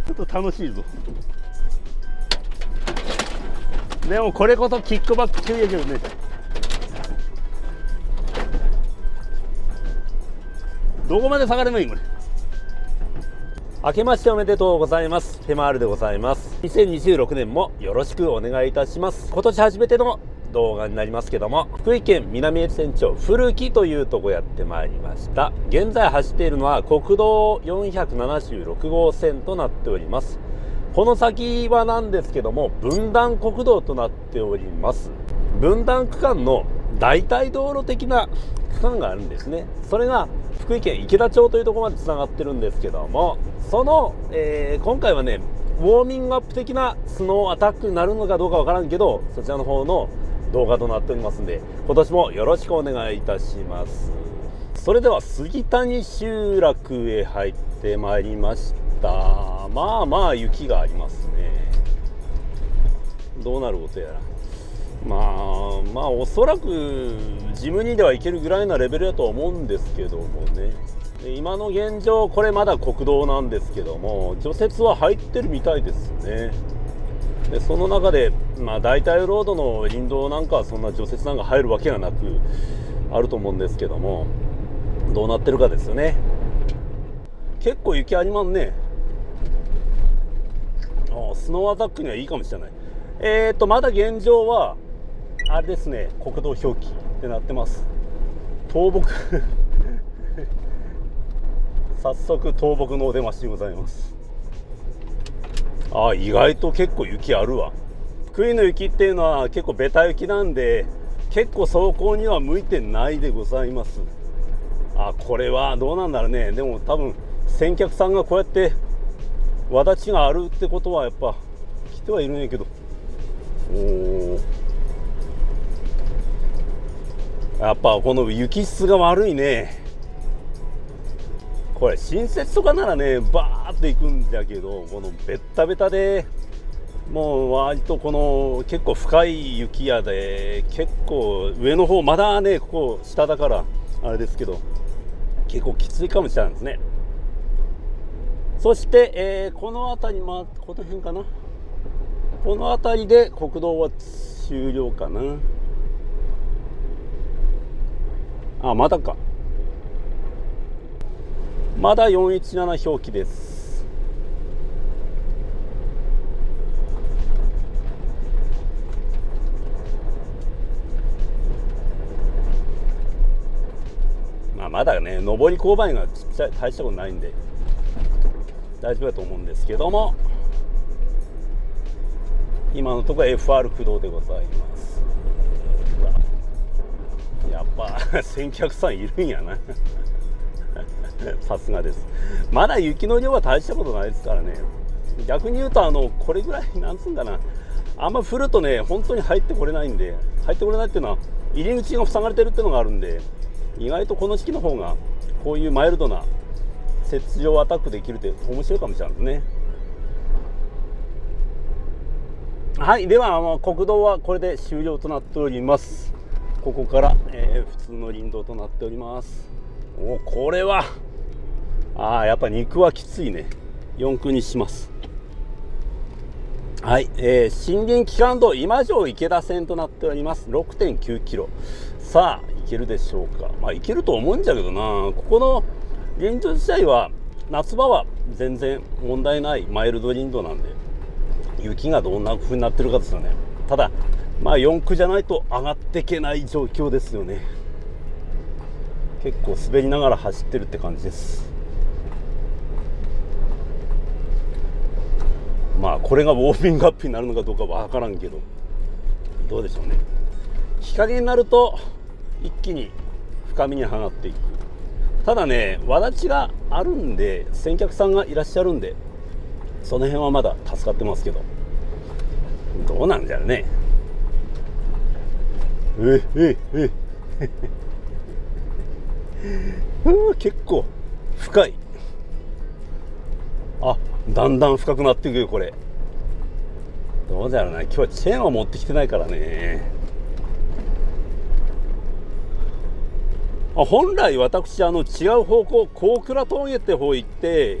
ちょっと楽しいぞ。でもこれこそキックバック中やけどね。どこまで下がればいいこれ。明けましておめでとうございます。ペマールでございます。2026年もよろしくお願いいたします。今年初めての動画になりますけども、福井県南越前町古木というとこやってまいりました。現在走っているのは国道476号線となっております。この先はなんですけども、分断国道となっております。分断区間の代替道路的な区間があるんですね。それが福井県池田町というところまでつながってるんですけども、その、今回はね、ウォーミングアップ的なスノーアタックになるのかどうかわからんけど、そちらの方の動画となっておりますんで、今年もよろしくお願いいたします。それでは杉谷集落へ入ってまいりました。まあまあ雪がありますね。どうなることやら。まあおそらくジムニーでは行けるぐらいなレベルだと思うんですけどもね。今の現状これまだ国道なんですけども、除雪は入ってるみたいですね。でその中で、大体ロードの林道なんかはそんな除雪なんか入るわけがなくあると思うんですけども、どうなってるかですよね。結構雪ありますね。スノーアタックにはいいかもしれない。まだ現状はあれですね、国道表記ってなってます。倒木早速倒木のお出ましでございます。意外と結構雪あるわ。福井の雪っていうのは結構ベタ雪なんで、結構走行には向いてないでございます。これはどうなんだろうね。でも多分先客さんがこうやってわだちがあるってことはやっぱ来てはいるんやけど、やっぱこの雪質が悪いね。これ新雪とかならねバーッと行くんだけど、このベッタベタでもう割とこの結構深い雪やで、結構上の方まだね、ここ下だからあれですけど結構きついかもしれないですね。そして、この辺り、この辺かな、この辺りで国道は終了かな。まだか、まだ417表記です。まだね上り勾配がちっちゃい、大したことないんで大丈夫だと思うんですけども、今のところ FR 駆動でございます。やっぱ先客さんいるんやなさすがです。まだ雪の量は大したことないですからね。逆に言うとこれぐらいなんつうんかな、あんま降るとね本当に入ってこれないんで、入ってこれないっていうのは入り口が塞がれてるっていうのがあるんで、意外とこの時期の方がこういうマイルドな雪上アタックできるって面白いかもしれないですね。はい、では国道はこれで終了となっております。ここから、普通の林道となっております。これはやっぱ肉はきついね。4区にします。はい、森林機関道今城池田線となっております。 6.9 キロ。さあ行けるでしょうか。行けると思うんじゃけどな。ここの林道自体は夏場は全然問題ないマイルド林道なんで、雪がどんな風になってるかですよね。ただ4区じゃないと上がっていけない状況ですよね。結構滑りながら走ってるって感じです。これがウォーミングアップになるのかどうかわからんけど、どうでしょうね。日陰になると一気に深みにはがっていく。ただねわだちがあるんで、先客さんがいらっしゃるんで、その辺はまだ助かってますけど、どうなんじゃろね。結構深い。だんだん深くなっていくよ。これどうだろうな。今日はチェーンは持ってきてないからね。本来私違う方向、高倉峠って方行って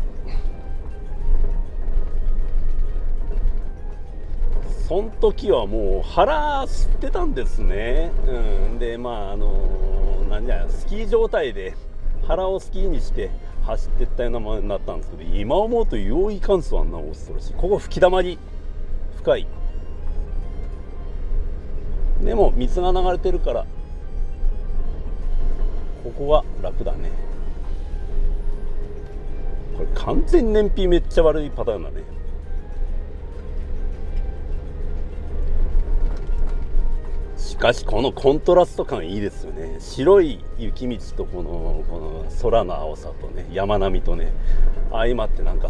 その時はもう腹吸ってたんですね。でなんじゃスキー状態で腹をスキーにして走ってったようなものになったんですけど、今思うとよういかんすわ、あんな恐ろしい。ここ吹き溜まり深い。でも水が流れてるからここは楽だね。これ完全に燃費めっちゃ悪いパターンだね。しかしこのコントラスト感いいですよね。白い雪道とこの空の青さとね、山並みとね相まって、なんか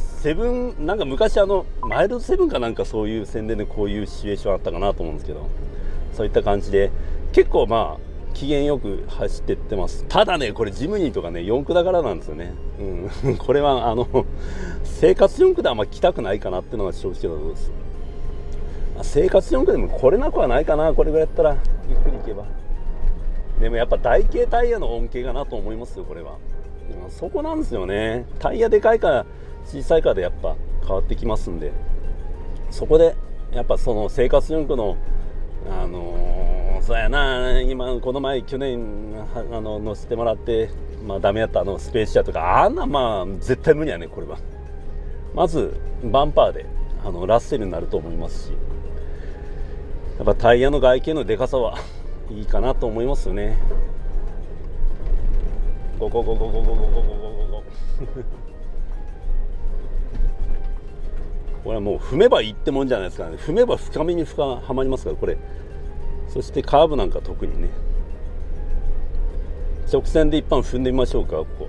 昔マイルドセブンかなんかそういう宣伝でこういうシチュエーションあったかなと思うんですけど、そういった感じで結構機嫌よく走ってってます。ただね、これジムニーとかね4駆だからなんですよね。これは生活4駆であんま来たくないかなっていうのが正直なところです。生活4駆でも来れなくはないかな。これぐらいやったらゆっくり行けば。でもやっぱ台形タイヤの恩恵かなと思いますよ、これは。そこなんですよね。タイヤでかいか小さいかでやっぱ変わってきますんで、そこでやっぱその生活4駆のそうやな、この前去年乗せてもらってダメやったスペーシアとか、絶対無理やね。これはまずバンパーでラッセルになると思いますし、やっぱタイヤの外形のでかさはいいかなと思いますよね。ゴゴゴゴゴゴゴゴゴゴゴこれはもう踏めばいいってもんじゃないですかね。踏めば深めにはまりますからこれ。そしてカーブなんか特にね、直線で一般踏んでみましょうか。ここ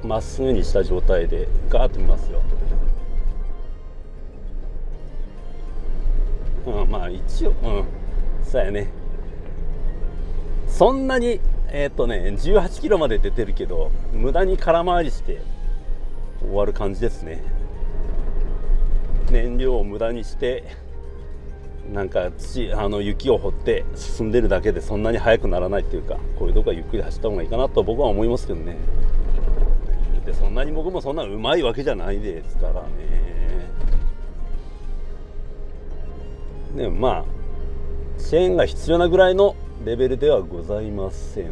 まっすぐにした状態でガーッと見ますよ。一応そうやね。そんなに18キロまで出てるけど無駄に空回りして終わる感じですね。燃料を無駄にしてなんか雪を掘って進んでるだけでそんなに速くならないっていうか、こういうとこはゆっくり走った方がいいかなと僕は思いますけどね。でそんなに僕もそんなうまいわけじゃないですからね。でもチェーンが必要なぐらいのレベルではございません。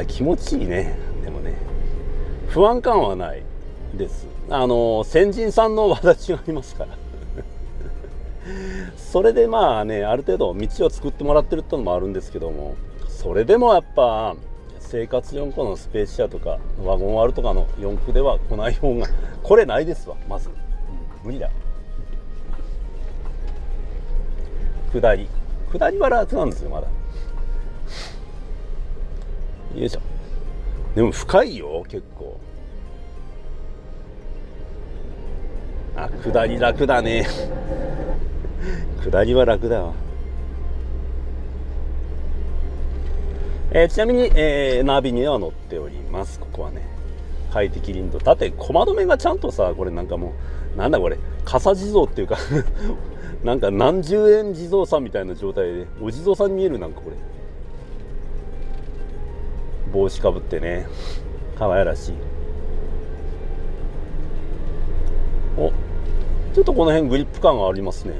気持ちいいね。でもね、不安感はないです。先人さんの輪立ちがありますからそれである程度道を作ってもらってるってのもあるんですけども、それでもやっぱ生活4駆のスペーシアとかワゴン R とかの4駆では来ない方がこれないですわ。まず、無理だ。下りは楽なんですよまだ。よいしょ。でも深いよ結構。下り楽だね下りは楽だわ。ちなみに、ナビには乗っております。ここはね快適林道。だって駒止めがちゃんとさ、これなんかもうなんだこれ傘地蔵っていうかなんか何十円地蔵さんみたいな状態でお地蔵さんに見える。なんかこれ帽子かぶってね可愛らしい。ちょっとこの辺グリップ感がありますね。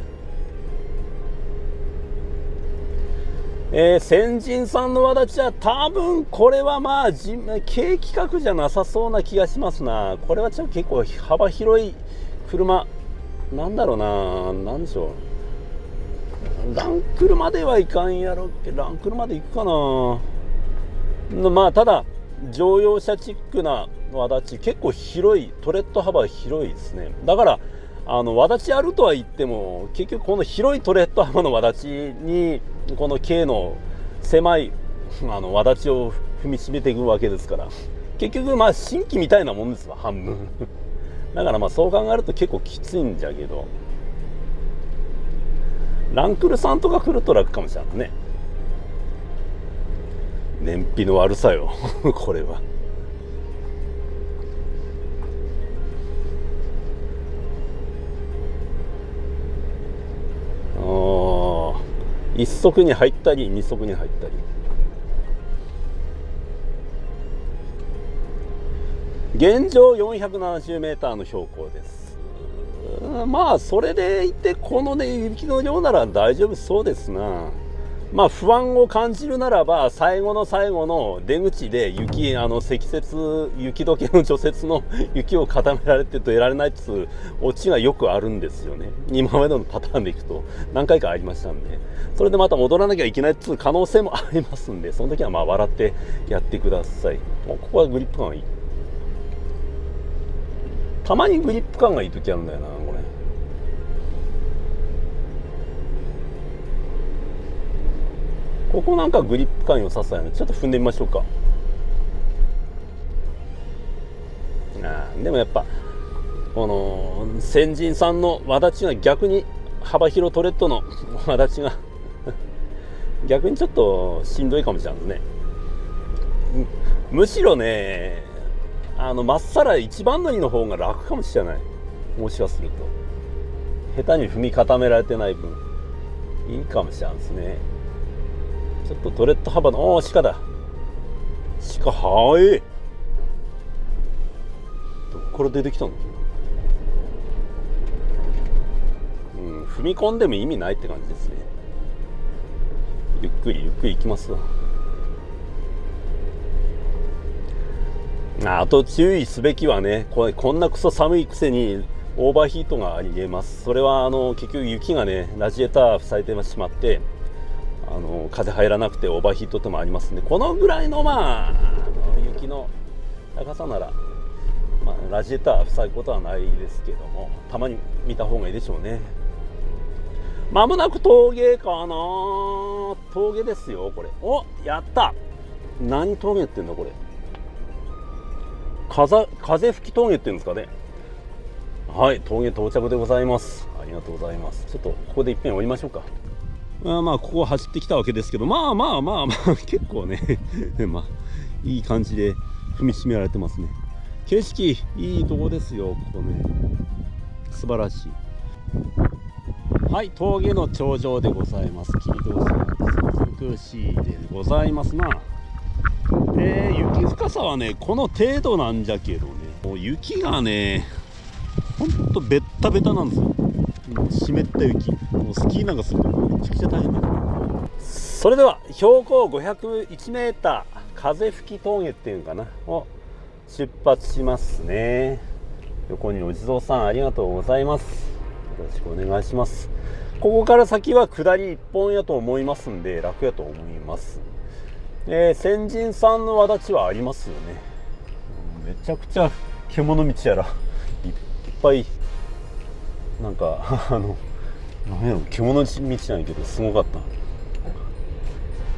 先人さんの輪立ちは多分これは軽規格じゃなさそうな気がしますな。これはちょっと結構幅広い車なんだろうな。なんでしょう、ランクルまではいかんやろっけ。ランクルまで行くかな。ただ乗用車チックな輪立ち、結構広い、トレッド幅広いですね。だから輪立ちあるとは言っても結局この広いトレッド幅の輪立ちにこの軽の狭い輪立ちを踏みしめていくわけですから、結局新規みたいなもんですわ、半分だからそう考えると結構きついんじゃけど、ランクルさんとか来ると楽かもしれないね。燃費の悪さよこれは。1足に入ったり2足に入ったり。現状 470m の標高です。まあそれでいてこのね雪の量なら大丈夫そうですな。まあ不安を感じるならば最後の最後の出口で積雪雪解けの除雪の雪を固められてと得られないっつうオチがよくあるんですよね。今までのパターンでいくと何回かありましたんで、それでまた戻らなきゃいけないっつう可能性もありますんで、その時はまあ笑ってやってください。ここはグリップ感がいい。たまにグリップ感がいい時あるんだよなこれ。ここなんかグリップ感良さそうやね。ちょっと踏んでみましょうか。でもやっぱこの先人さんの輪立ちが逆に幅広トレッドの輪立ちが逆にちょっとしんどいかもしれないですね。むしろねまっさら一番乗りの方が楽かもしれない。もしかすると下手に踏み固められてない分いいかもしれないですね。ちょっとトレッド幅の鹿だ。鹿はえどこから出てきたの。踏み込んでも意味ないって感じですね。ゆっくりゆっくり行きますわ。あと注意すべきはね、こんなクソ寒いくせにオーバーヒートがありえます。それは結局雪がねラジエーター塞いでしまって風入らなくてオーバーヒートってもありますんで、このぐらいの雪の高さなら、ラジエーター塞ぐことはないですけども、たまに見た方がいいでしょうね。まもなく峠かな。峠ですよこれ。やった。何峠ってんだこれ。風吹き峠っていうんですかね。はい、峠到着でございます。ありがとうございます。ちょっとここで一遍降りましょうか。ここを走ってきたわけですけど、結構ねいい感じで踏みしめられてますね。景色いいとこですよここね。素晴らしい。はい、峠の頂上でございます。切通しが美しいでございますな。雪深さはねこの程度なんじゃけどね、もう雪がねほんとベッタベタなんですよ。湿った雪、もうスキーなんかするとめちゃくちゃ大変だ。それでは標高501メーター風吹峠っていうのかなを出発しますね。横にお地蔵さんありがとうございます。よろしくお願いします。ここから先は下り一本やと思いますんで楽やと思います。先人さんの輪立ちはありますよね。めちゃくちゃ獣道やらいっぱいなんか何やろ獣道なんやけどすごかっ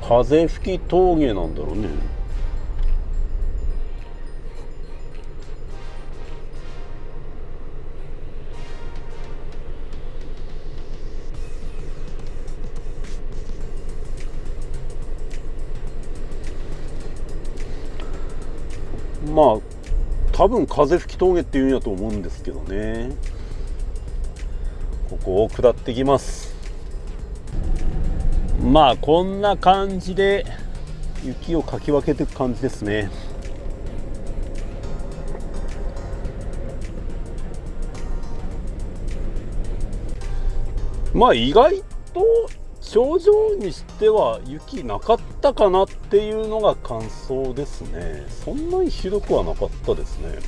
た。風吹き峠なんだろうね。多分風吹き峠っていうんやと思うんですけどね。ここを下ってきます。こんな感じで雪をかき分けていく感じですね。意外と頂上にしては雪なかったかなっていうのが感想ですね。そんなにひどくはなかったですね。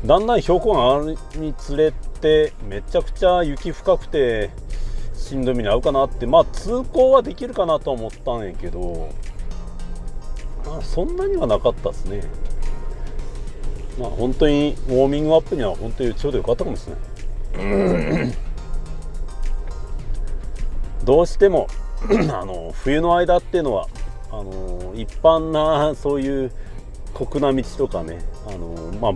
だんだん標高が上がるにつれてめちゃくちゃ雪深くてしんどみに合うかなって、通行はできるかなと思ったんやけど、そんなにはなかったですね。本当にウォーミングアップには本当にちょうどよかったかもしれない。どうしても冬の間っていうのは一般なそういう酷な道とかね、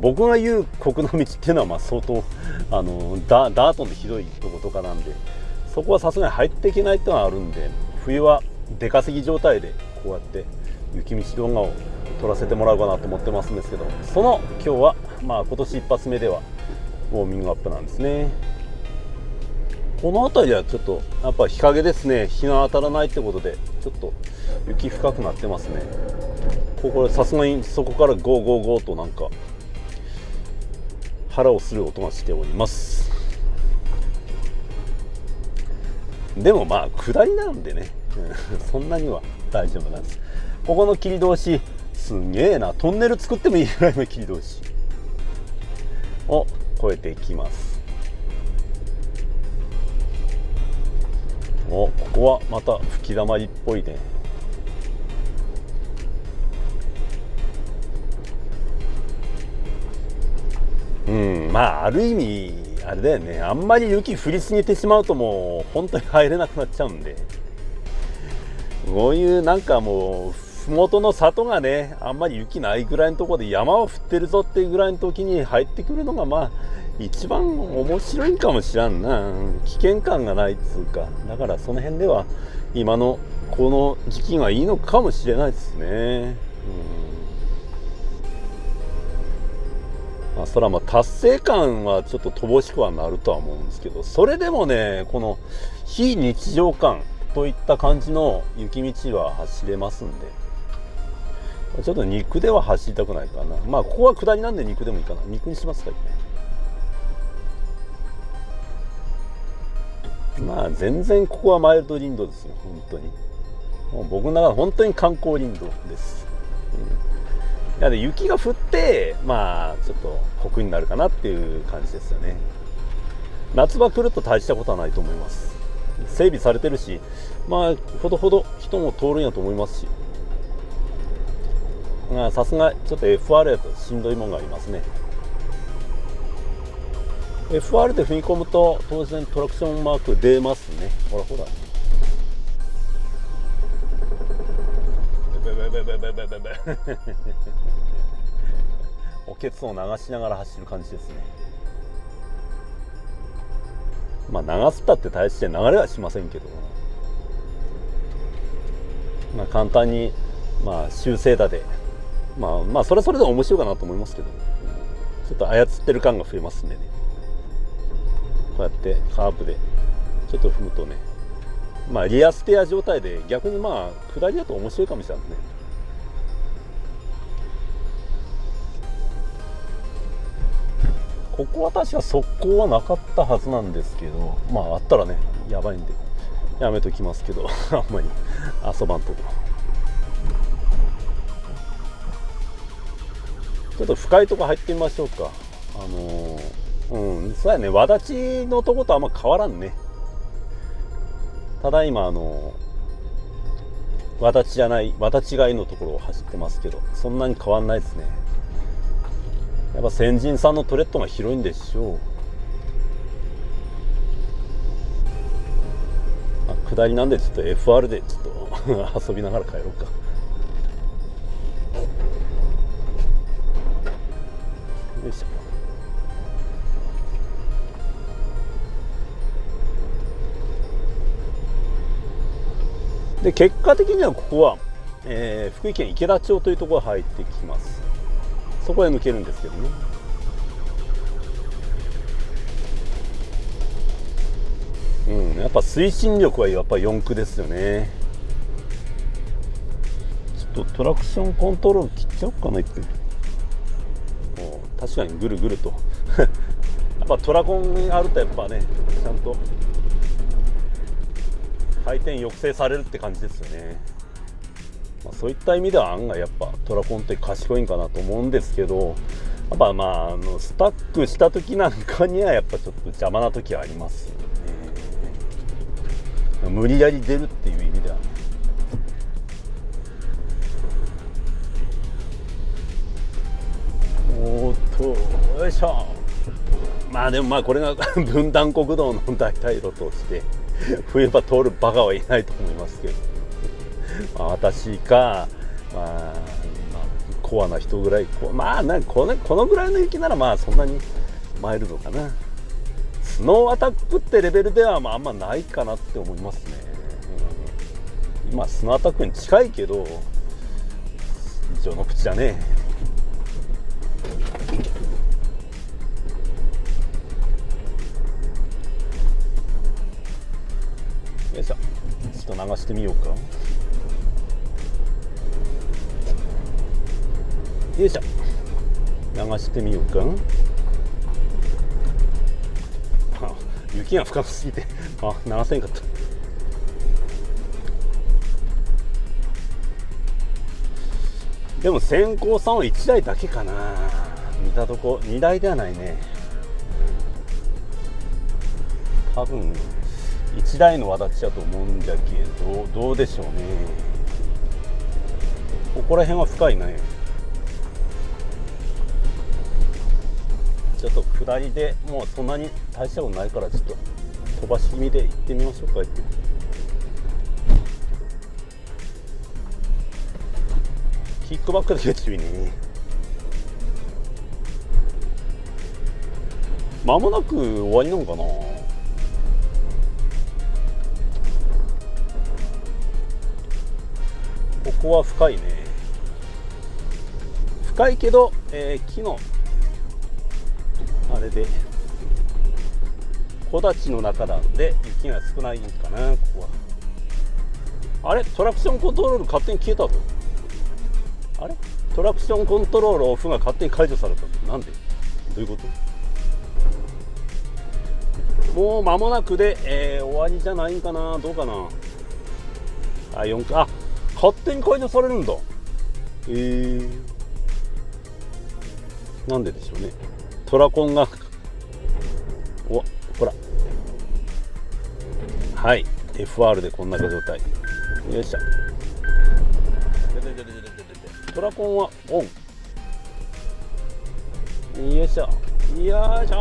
僕が言う酷な道っていうのは相当ダートのひどいとことかなんで、そこはさすがに入っていけないっていうのはあるんで、冬は出稼ぎ状態でこうやって雪道動画を撮らせてもらおうかなと思ってますんですけど、その今日は今年一発目ではウォーミングアップなんですね。この辺りはちょっとやっぱ日陰ですね。日が当たらないってことでちょっと雪深くなってますね。ここさすがにそこからゴーゴーゴーとなんか腹をする音がしております。でもまあ下りなんでねそんなには大丈夫なんです。ここの切り通しすげえな、トンネル作ってもいいぐらいの切り通しを越えていきます。ここはまた吹き溜まりっぽいね。まあある意味あれだよね、あんまり雪降りすぎてしまうともう本当に入れなくなっちゃうんで、こういうなんかもう麓の里がね、あんまり雪ないぐらいのところで山を降ってるぞっていうぐらいの時に入ってくるのがまあ一番面白いかもしらんな。危険感がないっつうか、だからその辺では今のこの時期がいいのかもしれないですね。それはまあ達成感はちょっと乏しくはなるとは思うんですけど、それでもね、この非日常感といった感じの雪道は走れますんで、ちょっと肉では走りたくないかな。まあここは下りなんで肉でもいいかな。肉にしますかね。まあ全然ここはマイルド林道ですよ、本当に。もう僕の中で本当に観光林道です。なので雪が降ってまあちょっと酷になるかなっていう感じですよね。夏場来ると大したことはないと思います。整備されてるし、まあほどほど人も通るんやと思いますし、さすがちょっと FR やとしんどいもんがありますね。FR で踏み込むと当然トラクションマーク出ますね。ほらほら、おけつを流しながら走る感じですね。まあ流すったって大して流れはしませんけど、まあ簡単にまあ修正だで、まあそれはそれで面白いかなと思いますけど、ちょっと操ってる感が増えますんでね。こうやってカーブでちょっと踏むとね、まあリアステア状態で逆にまあ下りだと面白いかもしれないね。ここは確か側溝はなかったはずなんですけど、まああったらねやばいんでやめときますけどあんまり遊ばんとこ。ちょっと深いとこ入ってみましょうか。そうやね、わだちのとことあんま変わらんね。ただ今わだちじゃないわだちがいのところを走ってますけど、そんなに変わんないですね。やっぱ先人さんのトレッドが広いんでしょう。下りなんでちょっと FR でちょっと遊びながら帰ろうか。よいしょ。で結果的にはここは、福井県池田町というところが入ってきます。そこへ抜けるんですけどね。やっぱ推進力はやっぱ4区ですよね。ちょっとトラクションコントロール切っちゃおうかな一分。確かにぐるぐるとやっぱトラコンがあるとやっぱね、ちゃんと回転抑制されるって感じですよね。そういった意味では案外やっぱトラコンって賢いんかなと思うんですけど、やっぱまあスタックした時なんかにはやっぱちょっと邪魔な時はありますよね。無理やり出るっていう意味ではね。よいしょ。まあでもまあこれが分断国道の代替路として冬場通るバカはいないと思いますけど私か、コアな人ぐらい、まあこのぐらいの雪ならまあそんなにマイルドかな。スノーアタックってレベルではまああんまないかなって思いますね。今スノーアタックに近いけど序の口だね。よいしょ、ちょっと流してみようか。よいしょ、流してみようか。雪が深すぎて流せんかった。でも先行さんは1台だけかな、見たとこ。2台ではないね。多分1台の輪立ちだと思うんだけど、どうでしょうね。ここら辺は深いね。ちょっと下りでもうそんなに大したことないから、ちょっと飛ばし気味で行ってみましょうか。キックバックだけ注意ね。間もなく終わりなのかな。ここは深いね。深いけど、木のあれで木立の中なんで雪が少ないんかな。ここはあれ、トラクションコントロール勝手に消えたぞ。あれ、トラクションコントロールオフが勝手に解除されたぞ。なんで、どういうこと。もう間もなくで、終わりじゃないんかな。どうかな。4か。勝手に解除されるんだ。なんででしょうね。トラコンがほら、はい、 FR でこんな状態。よいしょ。トラコンはオン。よいしょ。よいしょ。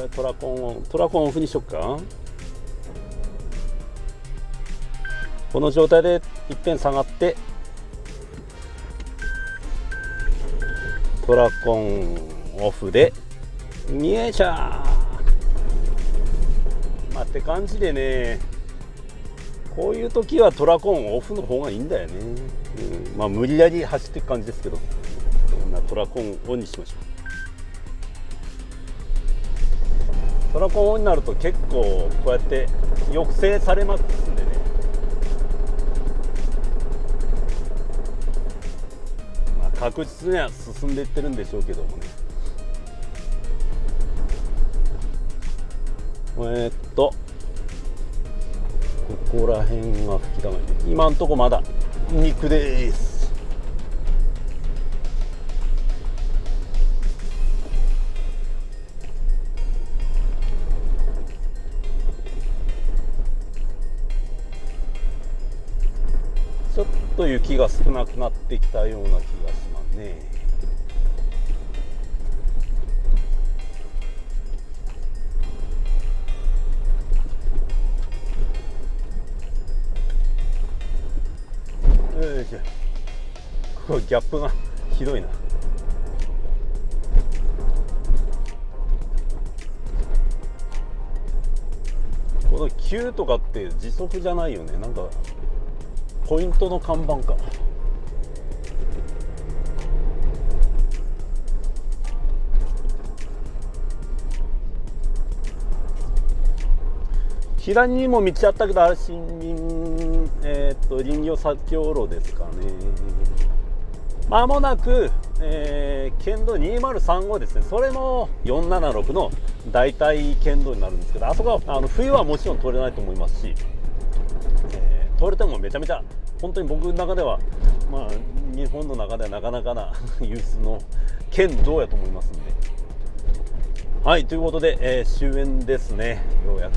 トラコンオン。トラコンオフにしよっか。この状態でいっぺん下がって、トラコンオフで、よいしょ。って感じでね、こういう時はトラコンオフの方がいいんだよね。無理やり走っていく感じですけど、トラコンオンにしましょう。トラコンオンになると結構こうやって抑制されますんでね。確実には進んでいってるんでしょうけどもね。ここら辺が吹き溜まり、今んとこまだ肉です。ちょっと雪が少なくなってきたような気がしますね。このギャップがひどいな。この9とかって時速じゃないよね。なんかポイントの看板か。左にも道あったけど、あれ林業作業路ですかね。まもなく、県道2035ですね。それも476の代替県道になるんですけど、あそこは冬はもちろん通れないと思いますし、通れてもめちゃめちゃ本当に僕の中では、日本の中ではなかなかな有数の県道やと思いますんで。はい、ということで、終焉ですね。ようやく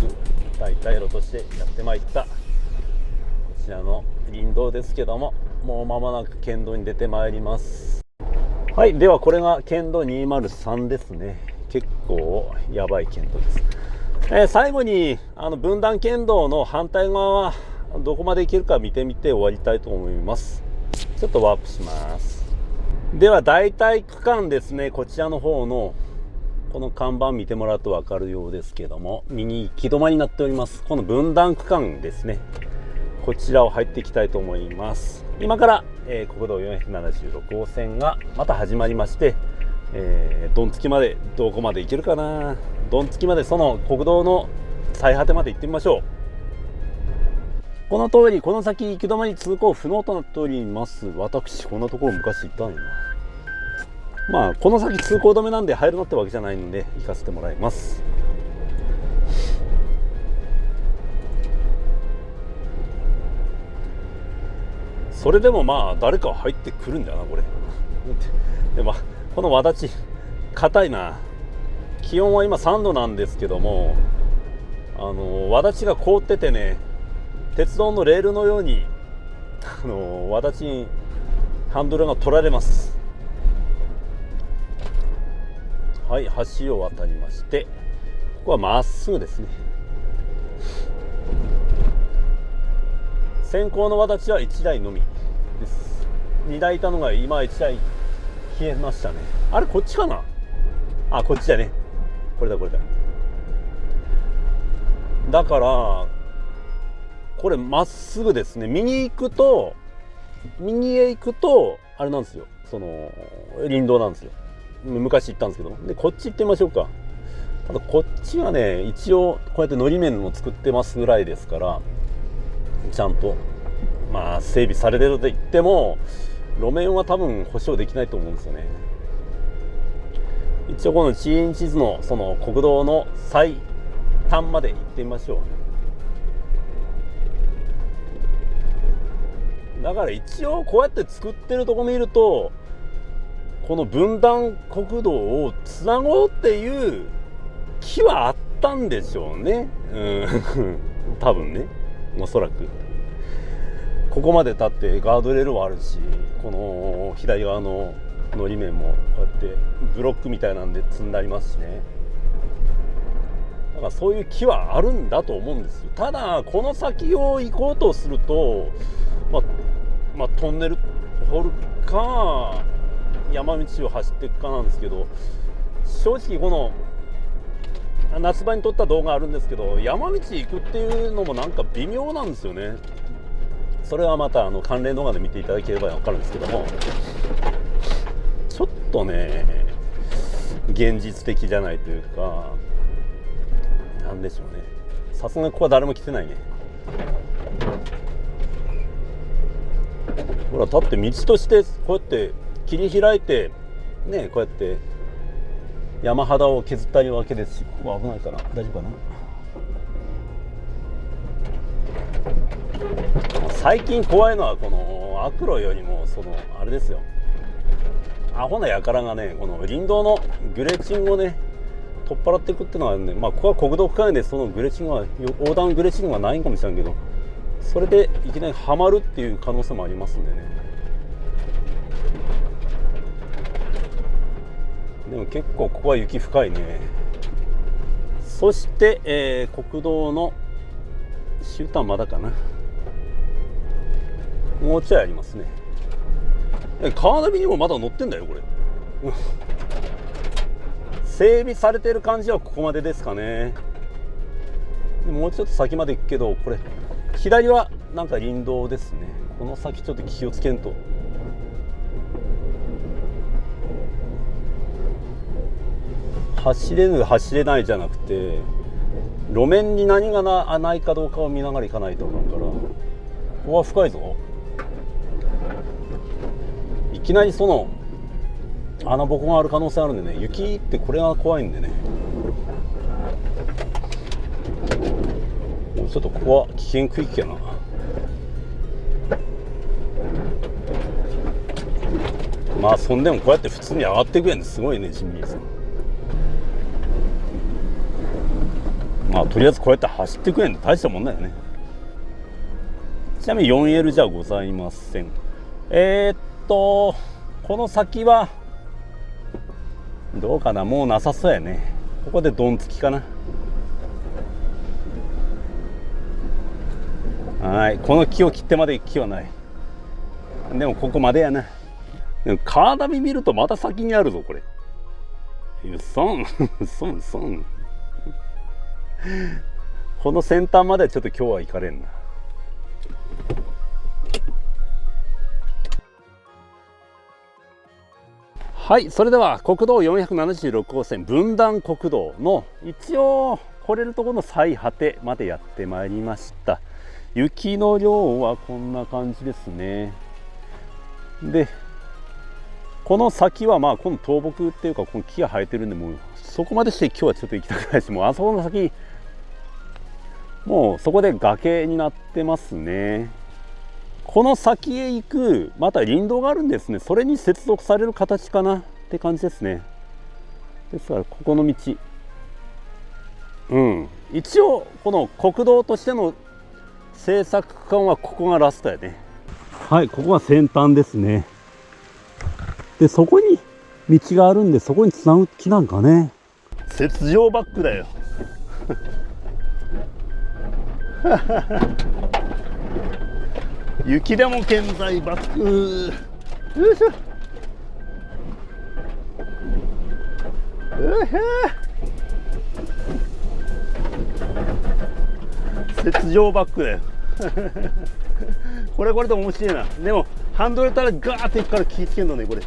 代替路としてやってまいったこちらの林道ですけども、もう間もなく県道に出てまいります。はい、ではこれが県道203ですね。結構やばい県道です。最後に分断県道の反対側はどこまで行けるか見てみて終わりたいと思います。ちょっとワープします。では大体区間ですね、こちらの方のこの看板見てもらうと分かるようですけども、右行き止まりになっております。この分断区間ですね、こちらを入っていきたいと思います。今から、国道476号線がまた始まりまして、ドンつきまでどこまで行けるかな。ドンつきまで、その国道の最果てまで行ってみましょう。この通り、この先行き止まり通行不能となっております。私こんなところ昔行ったのよな。まあこの先通行止めなんで入るなってわけじゃないので行かせてもらいます。それでもまあ誰か入ってくるんだなこれでもこのわだち硬いな。気温は今3度なんですけども、わだちが凍っててね、鉄道のレールのようにわだちにハンドルが取られます。はい、橋を渡りまして、ここはまっすぐですね。先行のわだちは1台のみです。2台いたのが今1台消えましたね。あれこっちかな。あ、こっちだね。これだこれだ。だからこれまっすぐですね。右へ行くとあれなんですよ、その林道なんですよ。昔行ったんですけど。でこっち行ってみましょうか。ただこっちはね、一応こうやってのり面も作ってますぐらいですから、ちゃんとまあ整備されてると言っても路面は多分保証できないと思うんですよね。一応この地印地図のその国道の最端まで行ってみましょう。だから一応こうやって作ってるとこ見ると、この分断国道をつなごうっていう気はあったんでしょうね。多分ね、おそらくここまで立ってガードレールはあるし、この左側ののり面もこうやってブロックみたいなんで積んでありますしね。だからそういう気はあるんだと思うんですよ。ただこの先を行こうとすると、トンネル掘るか山道を走っていくかなんですけど、正直この夏場に撮った動画あるんですけど、山道行くっていうのもなんか微妙なんですよね。それはまた関連動画で見ていただければ分かるんですけども、ちょっとね現実的じゃないというか、なんでしょうね。さすがにここは誰も来てないね。ほら立って道としてこうやって切り開いてね、こうやって山肌を削ったりわけですし、ここは危ないから大丈夫かな。最近怖いのはこの悪路よりもあれですよ、アホな輩がね、この林道のグレチングをね取っ払っていくっていうのはね、ここは国道区間でそのグレチングは横断グレチングはないんかもしれんけど、それでいきなりはまるっていう可能性もありますんでね。でも結構ここは雪深いね。そして、国道の終端まだかな、もうちょいありますね。カーナビにもまだ乗ってんだよこれ整備されてる感じはここまでですかね。もうちょっと先まで行くけど、これ左はなんか林道ですね。この先ちょっと気をつけんと。走れる走れないじゃなくて、路面に何がないかどうかを見ながら行かないとあかんから。ここは深いぞ。いきなりその穴ぼこがある可能性あるんでね、雪ってこれが怖いんでね、もうちょっとここは危険区域やな。まあそんでもこうやって普通に上がっていくやん、すごいねジミーさん。まあとりあえずこうやって走っていくやんで大したもんだよね。ちなみに 4L じゃございません。この先はどうかな、もうなさそうやね。ここでドンつきかな。はい、この木を切ってまで行く気はない。でもここまでやな。でもカーナビ見るとまた先にあるぞこれ。うそんこの先端まではちょっと今日は行かれんな。はい、それでは国道476号線分断国道の一応来れるところの最果てまでやってまいりました。雪の量はこんな感じですね。でこの先はまあこの倒木っていうかこの木が生えてるんで、もうそこまでして今日はちょっと行きたくないし、もうあそこの先もうそこで崖になってますね。この先へ行くまた林道があるんですね。それに接続される形かなって感じですね。ですからここの道、一応この国道としての政策区間はここがラストやね。はい、ここが先端ですね。でそこに道があるんで、そこにつなぐ木なんかね。雪上バックだよ雪でも健在バック。よいしょ。雪上バックだよこれで面白いな。でもハンドルたらガーっていくから気ぃつけんのね。これ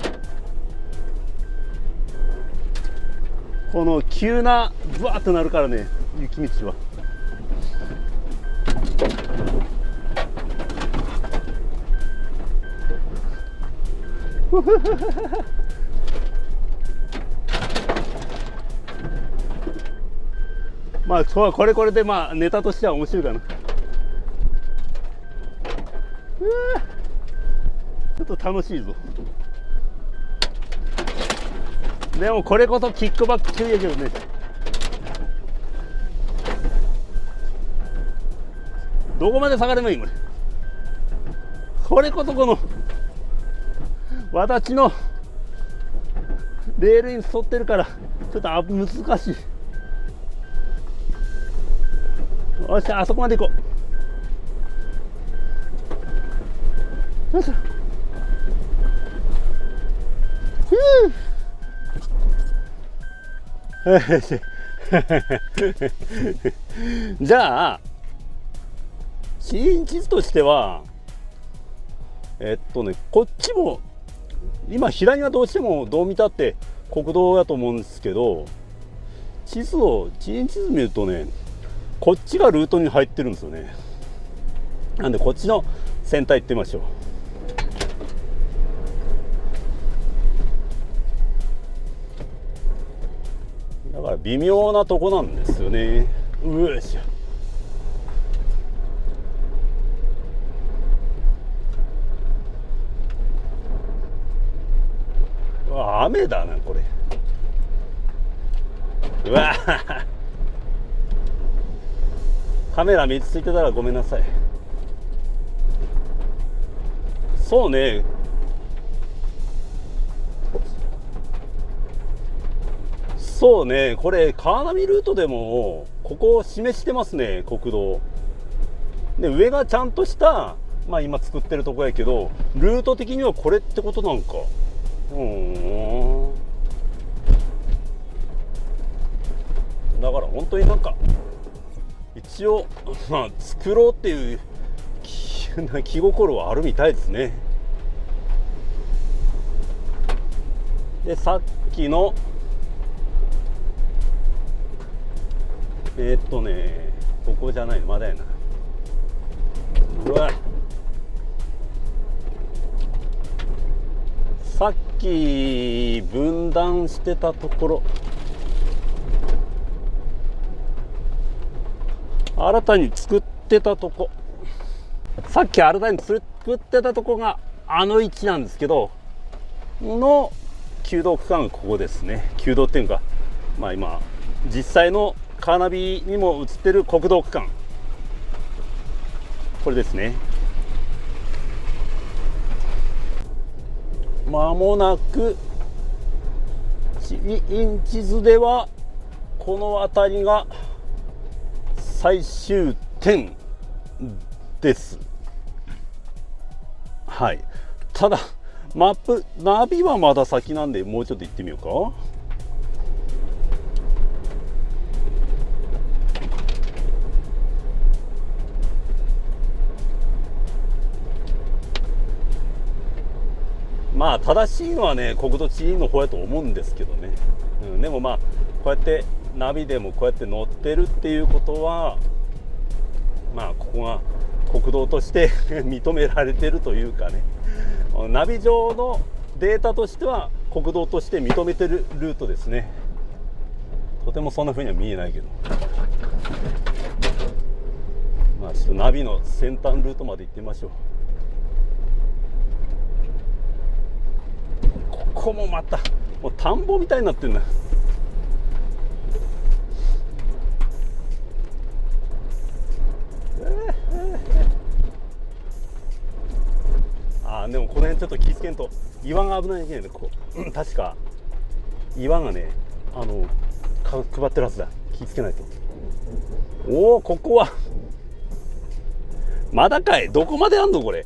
この急なブワーってなるからね、雪道は。まあこれでまあネタとしては面白いかな。ちょっと楽しいぞ。でもこれこそキックバック中やけどね。どこまで下がればいいこれ。これこそこの私のレールに沿ってるからちょっと難しい。よし、あそこまで行こう。よいしょ。じゃあ地図としてはこっちも今左がどうしてもどう見たって国道やと思うんですけど、地図見るとね、こっちがルートに入ってるんですよね。なんでこっちの先端行ってみましょう。だから微妙なとこなんですよね。よいしょ。雨だなこれ。うわカメラ3つついてたらごめんなさい。そうね、これカーナビルートでもここを示してますね、国道で。上がちゃんとしたまあ今作ってるとこやけど、ルート的にはこれってことなんか。だから本当になんか一応まあ作ろうっていう気心はあるみたいですね。でさっきのここじゃないのまだやな。うわ、さっき分断してたところ、新たに作ってたとこ、さっき新たに作ってたとこがあの位置なんですけどの旧道区間がここですね。旧道っていうかまあ今実際のカーナビにも映ってる国道区間、これですね。まもなくインチ図ではこの辺りが最終点です。はい。ただナビはまだ先なんで、もうちょっと行ってみようか。まあ正しいのはね国土地理院の方やと思うんですけどね、でもまあこうやってナビでもこうやって載ってるっていうことはまあここが国道として認められてるというかね、ナビ上のデータとしては国道として認めてるルートですね。とてもそんな風には見えないけど、まあちょっとナビの先端ルートまで行ってみましょう。ここもまたもう田んぼみたいになってんな。でもこの辺ちょっと気ぃつけんと岩が危ないけどね。こう確か岩がね配ってるはずだ。気ぃつけないと。おお、ここはまだかい。どこまであんのこれ。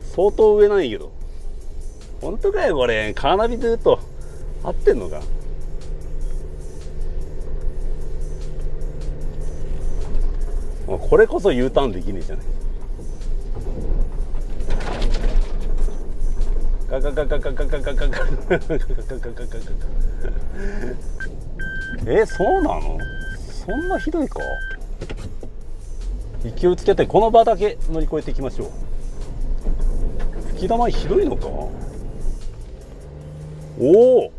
相当上なんやけど。本当かよこれ。カーナビずっと合ってんのか。これこそ U ターンできねえじゃない。ガガガガガガガガガガガガガガガガそうなの？そんなひどいか？勢いつけてこの場だけ乗り越えていきましょう。吹き玉ひどいのか？おお、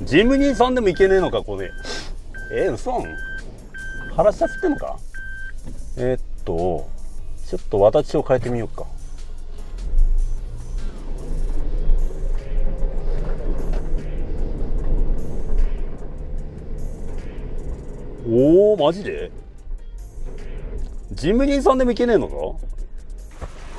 ジムニーさんでもいけねえのかこれ。嘘ん？腹下つってんのか？ちょっと私を変えてみようか。おお、マジで？ジムニーさんでもいけねえのか？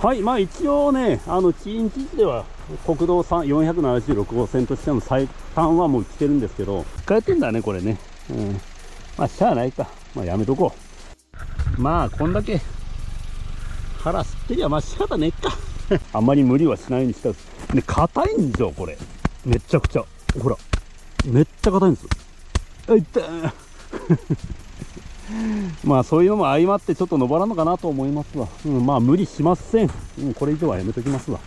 はい、まあ一応ね、地域地では国道476号線としての最短はもう来てるんですけど、使えてんだねこれね。まあしゃあないか。まあやめとこう。まあこんだけ腹吸ってりゃまあ仕方ねえか。あんまり無理はしないようにした。で、硬いんですよこれ。めちゃくちゃ。ほら、めっちゃ硬いんです。あ、痛い。まあそういうのも相まってちょっと登らんのかなと思いますわ。まあ無理しません。これ以上はやめときますわ。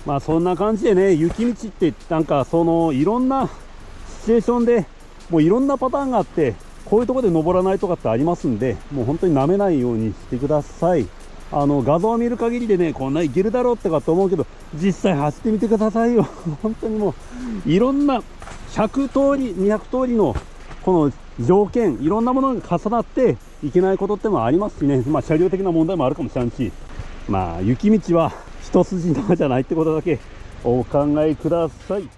まあそんな感じでね、雪道ってなんかいろんなシチュエーションでもういろんなパターンがあって、こういうところで登らないとかってありますんで、もう本当に舐めないようにしてください。画像を見る限りでね、こんないけるだろうってかと思うけど、実際走ってみてくださいよ。本当にもういろんな100通り200通りのこの条件、いろんなものが重なっていけないことってもありますしね、まあ車両的な問題もあるかもしれんし、まあ雪道は一筋縄じゃないってことだけお考えください。